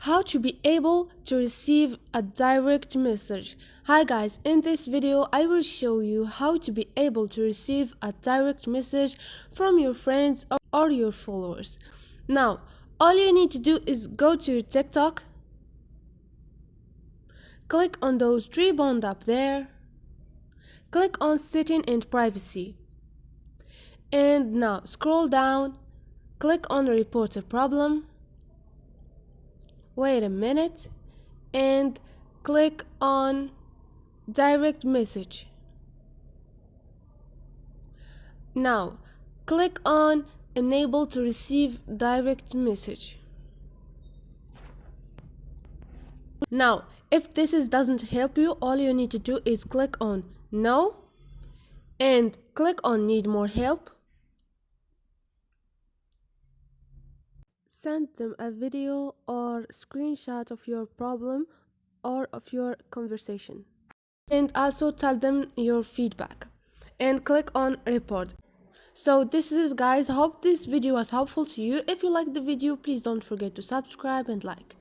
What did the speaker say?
How to be able to receive a direct message. Hi guys, in this video I will show you how to be able to receive a direct message from your friends or your followers. Now, all you need to do is go to your TikTok, click on those three buttons up there, click on setting and privacy, and now scroll down, click on report a problem. Wait a minute, and click on direct message. Now click on enable to receive direct message. Now if this doesn't help you, all you need to do is click on no and click on need more help. Send them a video or screenshot of your problem or of your conversation, and also tell them your feedback and click on report. So this is guys, hope this video was helpful to you. If you liked the video, please don't forget to subscribe and like.